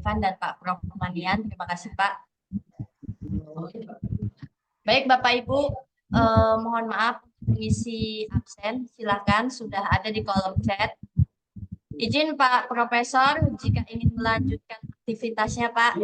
Ivan dan Pak Prof. Manian. Terima kasih Pak. Baik Bapak Ibu, mohon maaf mengisi absen. Silakan sudah ada di kolom chat. Izin Pak Profesor jika ingin melanjutkan aktivitasnya Pak.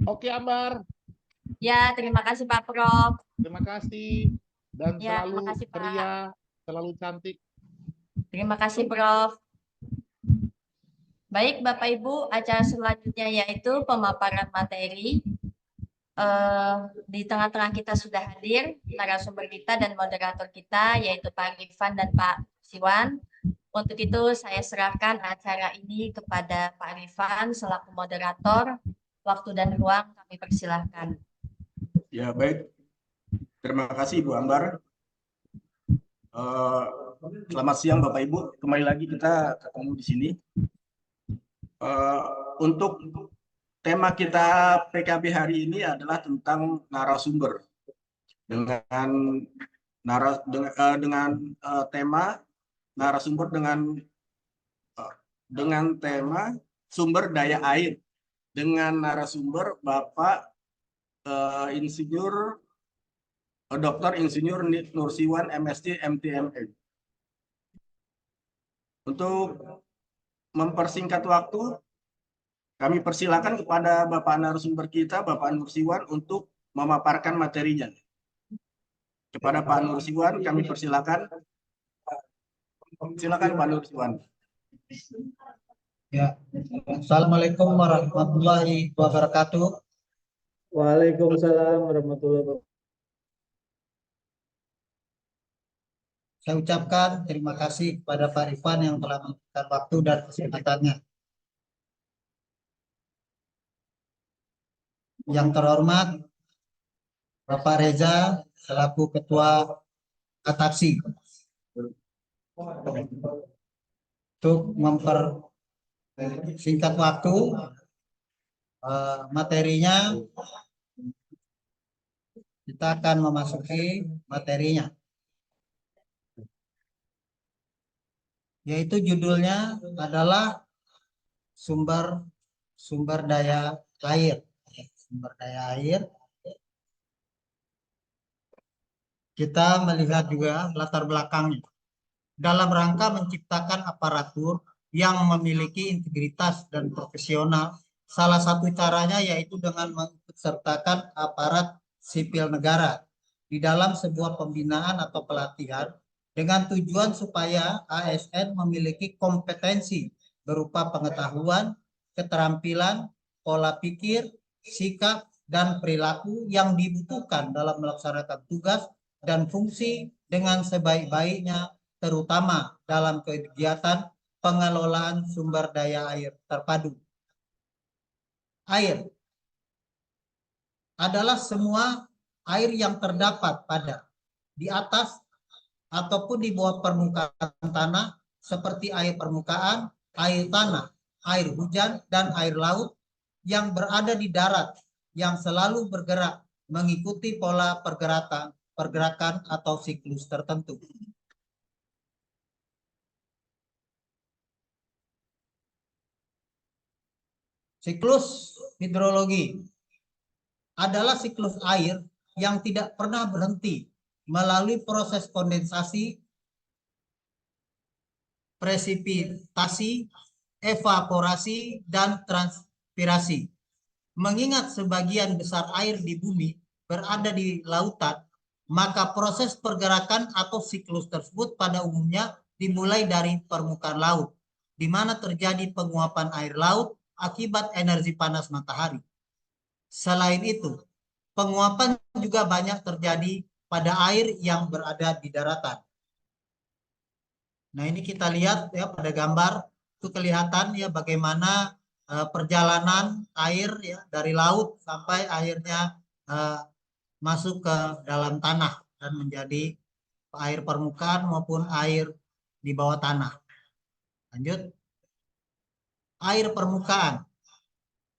Oke Ambar. Ya, terima kasih Pak Prof. Terima kasih dan Ya, selalu terima kasih Pak. ceria, selalu cantik. Terima kasih Prof. Baik Bapak Ibu, acara selanjutnya yaitu pemaparan materi. Di tengah-tengah kita sudah hadir narasumber kita dan moderator kita yaitu Pak Rifan dan Pak Siwan. Untuk itu saya serahkan acara ini kepada Pak Rifan selaku moderator. Waktu dan ruang kami persilahkan. Ya baik, terima kasih Ibu Ambar. Selamat siang Bapak Ibu, kembali lagi kita ketemu di sini. Untuk tema kita PKB hari ini adalah tentang narasumber dengan tema narasumber dengan tema sumber daya air dengan narasumber Bapak Insinyur Dr. Insinyur Nursiwan MSc MTMA. Untuk mempersingkat waktu, kami persilakan kepada Bapak narasumber kita, Bapak Nursiwan, untuk memaparkan materinya. Kepada Pak Nursiwan, kami persilakan. Silakan Pak Nursiwan. Ya, Assalamualaikum warahmatullahi wabarakatuh. Waalaikumsalam warahmatullahi wabarakatuh. Saya ucapkan terima kasih kepada Pak Rifan yang telah memberikan waktu dan kesempatannya. Yang terhormat Bapak Reza selaku Ketua Ataksi. Untuk mempersingkat waktu, materinya kita akan memasuki materinya. Yaitu judulnya adalah sumber daya air. Sumber daya air. Kita melihat juga latar belakangnya. Dalam rangka menciptakan aparatur yang memiliki integritas dan profesional, salah satu caranya yaitu dengan mengikutsertakan aparat sipil negara di dalam sebuah pembinaan atau pelatihan dengan tujuan supaya ASN memiliki kompetensi berupa pengetahuan, keterampilan, pola pikir, sikap, dan perilaku yang dibutuhkan dalam melaksanakan tugas dan fungsi dengan sebaik-baiknya, terutama dalam kegiatan pengelolaan sumber daya air terpadu. Air adalah semua air yang terdapat pada, di atas, ataupun di bawah permukaan tanah seperti air permukaan, air tanah, air hujan, dan air laut yang berada di darat yang selalu bergerak mengikuti pola pergerakan atau siklus tertentu. Siklus hidrologi adalah siklus air yang tidak pernah berhenti melalui proses kondensasi, presipitasi, evaporasi, dan transpirasi. Mengingat sebagian besar air di bumi berada di lautan, maka proses pergerakan atau siklus tersebut pada umumnya dimulai dari permukaan laut, di mana terjadi penguapan air laut akibat energi panas matahari. Selain itu, penguapan juga banyak terjadi pada air yang berada di daratan. Nah, ini kita lihat ya pada gambar itu kelihatan ya bagaimana perjalanan air ya dari laut sampai akhirnya masuk ke dalam tanah dan menjadi air permukaan maupun air di bawah tanah. Lanjut. Air permukaan.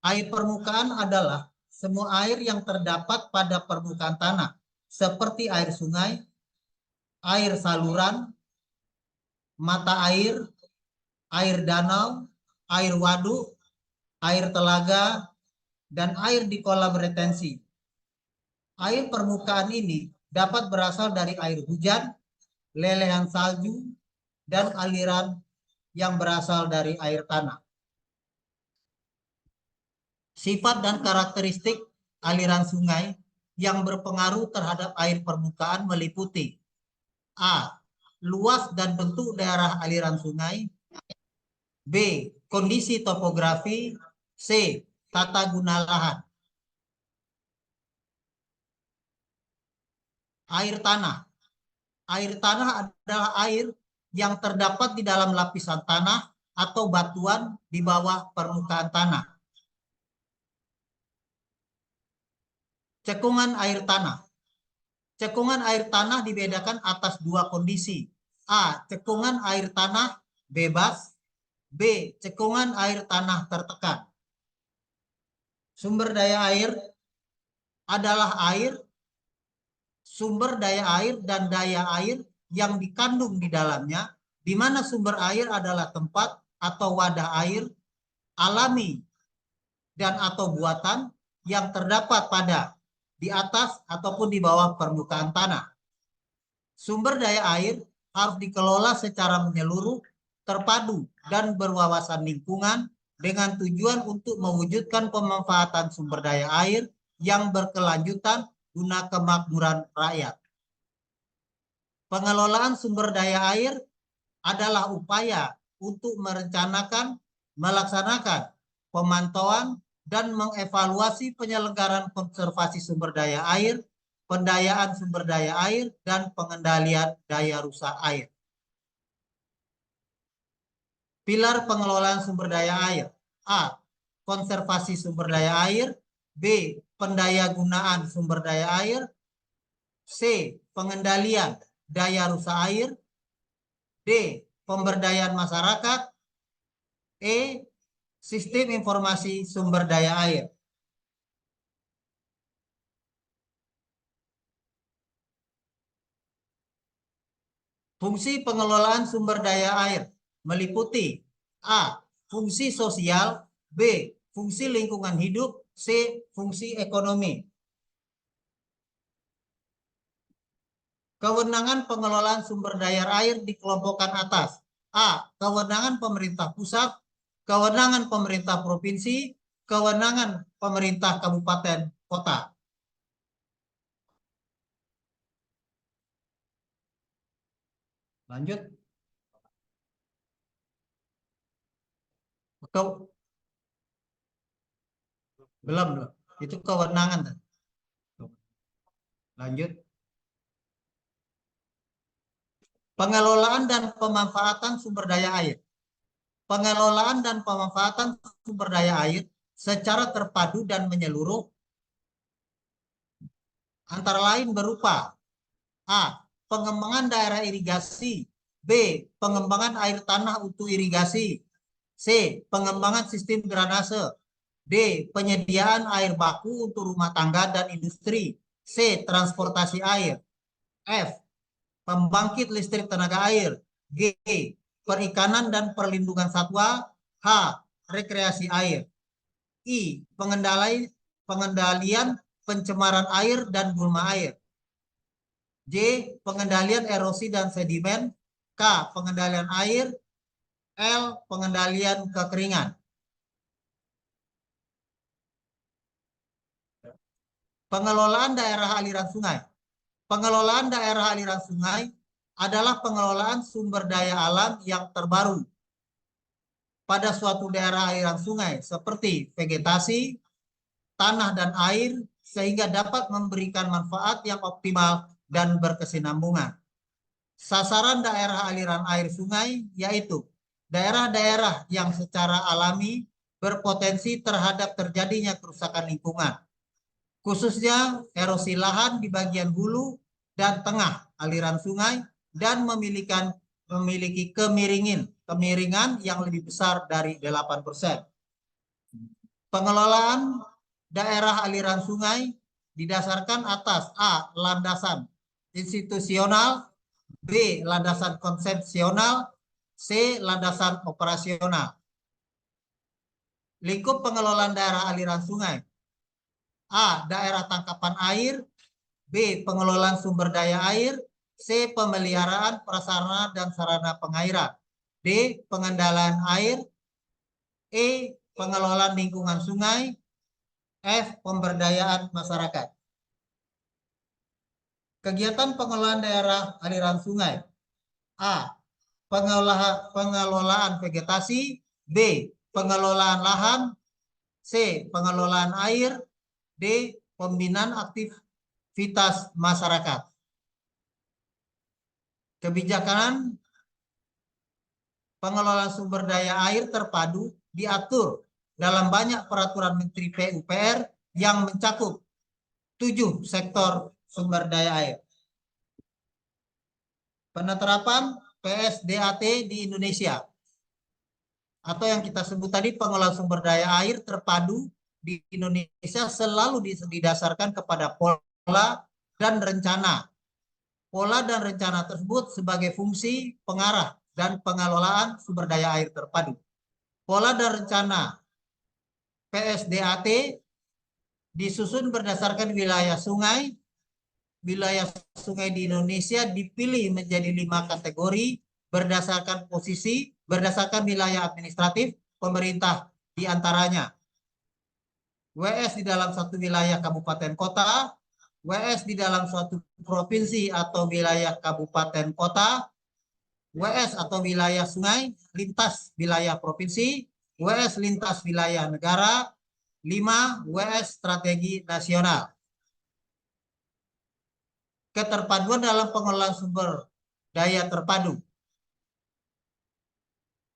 Air permukaan adalah semua air yang terdapat pada permukaan tanah seperti air sungai, air saluran, mata air, air danau, air waduk, air telaga, dan air di kolam retensi. Air permukaan ini dapat berasal dari air hujan, lelehan salju, dan aliran yang berasal dari air tanah. Sifat dan karakteristik aliran sungai yang berpengaruh terhadap air permukaan meliputi A. Luas dan bentuk daerah aliran sungai. B. Kondisi topografi. C. Tata guna lahan. Air tanah. Air tanah adalah air yang terdapat di dalam lapisan tanah atau batuan di bawah permukaan tanah. Cekungan air tanah. Cekungan air tanah dibedakan atas dua kondisi. A. Cekungan air tanah bebas. B. Cekungan air tanah tertekan. Sumber daya air adalah air, sumber daya air dan daya air yang dikandung di dalamnya, di mana sumber air adalah tempat atau wadah air alami dan atau buatan yang terdapat pada di atas ataupun di bawah permukaan tanah. Sumber daya air harus dikelola secara menyeluruh, terpadu, dan berwawasan lingkungan dengan tujuan untuk mewujudkan pemanfaatan sumber daya air yang berkelanjutan guna kemakmuran rakyat. Pengelolaan sumber daya air adalah upaya untuk merencanakan, melaksanakan pemantauan, dan mengevaluasi penyelenggaraan konservasi sumber daya air, pendayaan sumber daya air, dan pengendalian daya rusak air. Pilar pengelolaan sumber daya air. A. Konservasi sumber daya air. B. Pendayagunaan sumber daya air. C. Pengendalian daya rusak air. D. Pemberdayaan masyarakat. E. Sistem informasi sumber daya air. Fungsi pengelolaan sumber daya air meliputi A. Fungsi sosial. B. Fungsi lingkungan hidup. C. Fungsi ekonomi. Kewenangan pengelolaan sumber daya air dikelompokkan atas. A. Kewenangan pemerintah pusat. Kewenangan pemerintah provinsi. Kewenangan pemerintah kabupaten kota. Lanjut. Belum. Itu kewenangan. Lanjut. Pengelolaan dan pemanfaatan sumber daya air. Pengelolaan dan pemanfaatan sumber daya air secara terpadu dan menyeluruh antara lain berupa A. Pengembangan daerah irigasi. B. Pengembangan air tanah untuk irigasi. C. Pengembangan sistem drainase. D. Penyediaan air baku untuk rumah tangga dan industri. C. Transportasi air. F. Pembangkit listrik tenaga air. G. Perikanan dan perlindungan satwa. H. Rekreasi air. I. Pengendalian pencemaran air dan gulma air. J. Pengendalian erosi dan sedimen. K. Pengendalian air. L. Pengendalian kekeringan. Pengelolaan daerah aliran sungai. Pengelolaan daerah aliran sungai adalah pengelolaan sumber daya alam yang terbaru pada suatu daerah aliran sungai seperti vegetasi, tanah, dan air sehingga dapat memberikan manfaat yang optimal dan berkesinambungan. Sasaran daerah aliran air sungai yaitu daerah-daerah yang secara alami berpotensi terhadap terjadinya kerusakan lingkungan, khususnya erosi lahan di bagian hulu dan tengah aliran sungai dan memiliki kemiringan yang lebih besar dari 8%. Pengelolaan daerah aliran sungai didasarkan atas A. Landasan institusional. B. Landasan konsepsional. C. Landasan operasional. lingkup pengelolaan daerah aliran sungai. A. Daerah tangkapan air. B. Pengelolaan sumber daya air. C. Pemeliharaan prasarana dan sarana pengairan. D. Pengendalian air. E. Pengelolaan lingkungan sungai. F. Pemberdayaan masyarakat. Kegiatan pengelolaan daerah aliran sungai. A. Pengelolaan vegetasi. B. Pengelolaan lahan. C. Pengelolaan air. D. Pembinaan aktivitas masyarakat. Kebijakan pengelolaan sumber daya air terpadu diatur dalam banyak peraturan Menteri PUPR yang mencakup 7 sektor sumber daya air. Penerapan PSDAT di Indonesia atau yang kita sebut tadi pengelolaan sumber daya air terpadu di Indonesia selalu didasarkan kepada pola dan rencana. Pola dan rencana tersebut sebagai fungsi pengarah dan pengelolaan sumber daya air terpadu. Pola dan rencana PSDAT disusun berdasarkan wilayah sungai. Wilayah sungai di Indonesia dipilih menjadi 5 kategori berdasarkan posisi, berdasarkan wilayah administratif pemerintah diantaranya. WS di dalam satu wilayah kabupaten kota, WS di dalam suatu provinsi atau wilayah kabupaten kota, WS atau wilayah sungai, lintas wilayah provinsi, WS lintas wilayah negara, 5 WS strategi nasional. Keterpaduan dalam pengelolaan sumber daya terpadu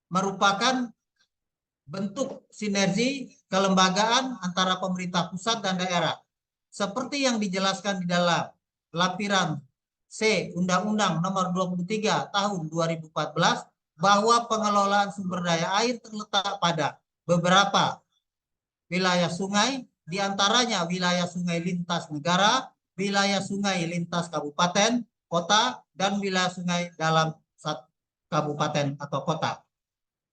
merupakan bentuk sinergi kelembagaan antara pemerintah pusat dan daerah. Seperti yang dijelaskan di dalam lampiran C Undang-Undang Nomor 23 Tahun 2014 bahwa pengelolaan sumber daya air terletak pada beberapa wilayah sungai, diantaranya wilayah sungai lintas negara, wilayah sungai lintas kabupaten, kota, dan wilayah sungai dalam satu kabupaten atau kota.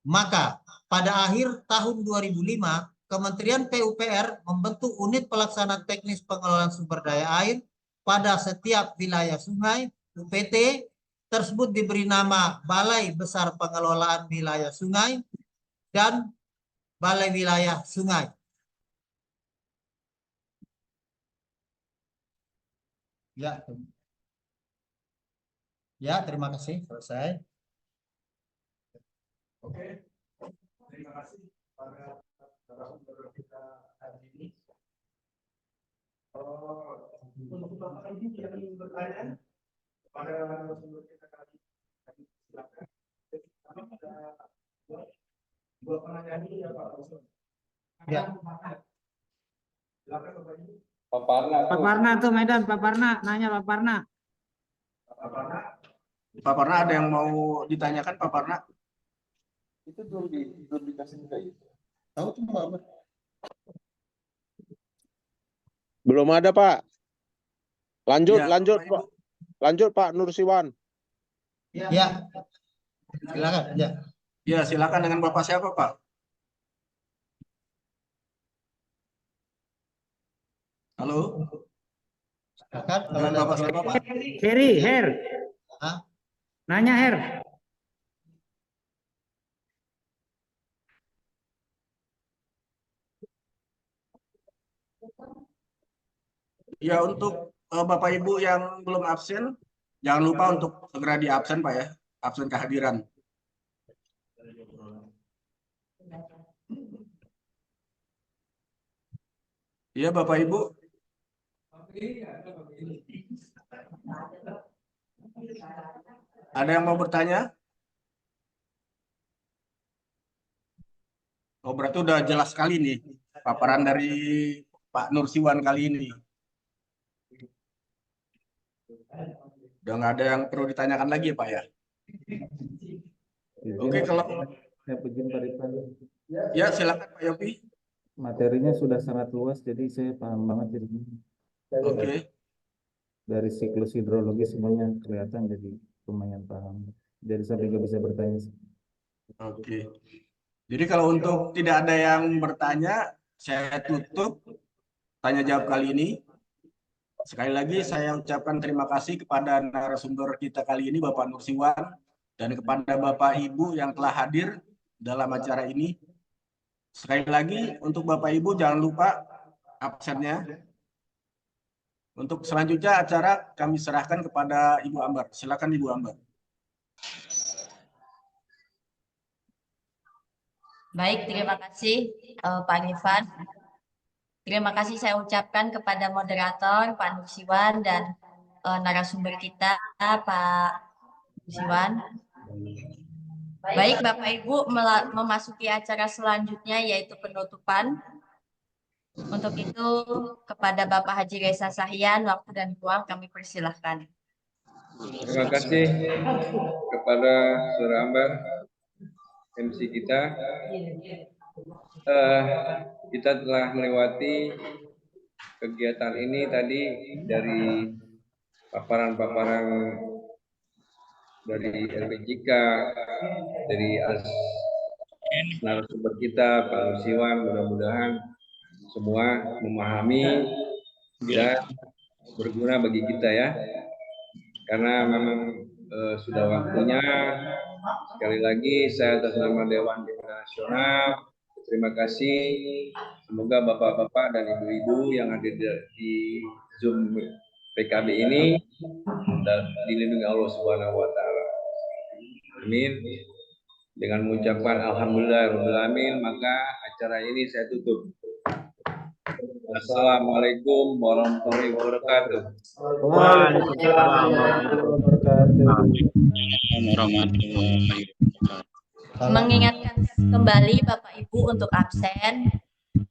Maka pada akhir tahun 2005, Kementerian PUPR membentuk unit pelaksana teknis pengelolaan sumber daya air pada setiap wilayah sungai. UPT tersebut diberi nama Balai Besar Pengelolaan Wilayah Sungai dan Balai Wilayah Sungai. Ya, terima kasih. Selesai. Oke, terima kasih para narasumber kita hari ini. Untuk Bapak Ibu yang ingin bertanya kepada narasumber kita kali ini, silakan. Kami ada dua penanya ini ya Pak Rasul. Ya. Silakan Bapak Ibu. Pak Parna tuh Medan, Pak Parna, nanya Pak Parna. Pak Parna ada yang mau ditanyakan Pak Parna? Itu belum dikasih juga itu. Tahu tuh Mbak? Belum ada Pak. Lanjut, Ya, lanjut Bapak Pak. Ibu. Lanjut Pak Nursiwan. Ya. Silakan. Ya. Ya, silakan dengan Bapak siapa Pak? Halo, Silakan. Kalau dengan ada Bapak siapa Pak? Heri, Her. Hah? Nanya Her. Ya, untuk Bapak Ibu yang belum absen, jangan lupa untuk segera di absen Pak ya, absen kehadiran. Iya Bapak Ibu. Ada yang mau bertanya? Oh, berarti udah jelas sekali nih paparan dari Pak Nursiwan kali ini. Udah nggak ada yang perlu ditanyakan lagi ya Pak ya? Oke, kalau Saya izin Pak Rifan. ya silakan Pak Yopi. Materinya sudah sangat luas, jadi saya paham banget jadinya. Oke. Dari siklus hidrologi semuanya kelihatan, jadi lumayan paham. Jadi sampai nggak bisa bertanya. Oke. Jadi kalau untuk tidak ada yang bertanya, saya tutup tanya jawab kali ini. Sekali lagi saya ucapkan terima kasih kepada narasumber kita kali ini, Bapak Nursiwan, dan kepada Bapak Ibu yang telah hadir dalam acara ini. Sekali lagi untuk Bapak Ibu jangan lupa absennya. Untuk selanjutnya acara kami serahkan kepada Ibu Ambar. Silakan Ibu Ambar. Baik, terima kasih Pak Rifan. Terima kasih saya ucapkan kepada moderator Pak Nursiwan dan narasumber kita Pak Nursiwan. Baik, Bapak Ibu memasuki acara selanjutnya yaitu penutupan. Untuk itu kepada Bapak Haji Reza Sahyan, waktu dan ruang kami persilahkan. Terima kasih kepada Saudara Ambar, MC kita. Kita telah melewati kegiatan ini tadi dari paparan-paparan dari LPJK, dari narasumber kita, Pak Nursiwan, mudah-mudahan semua memahami dan berguna bagi kita ya. Karena memang sudah waktunya. Sekali lagi saya atas nama Dewan Pimpinan Nasional terima kasih. Semoga bapak-bapak dan ibu-ibu yang hadir di Zoom PKB ini dan dilindungi Allah Subhanahu wa taala. Amin. Dengan mengucapkan alhamdulillahirabbil alamin, maka acara ini saya tutup. Assalamualaikum warahmatullahi wabarakatuh. Waalaikumsalam warahmatullahi wabarakatuh. Mengingatkan kembali Bapak Ibu untuk absen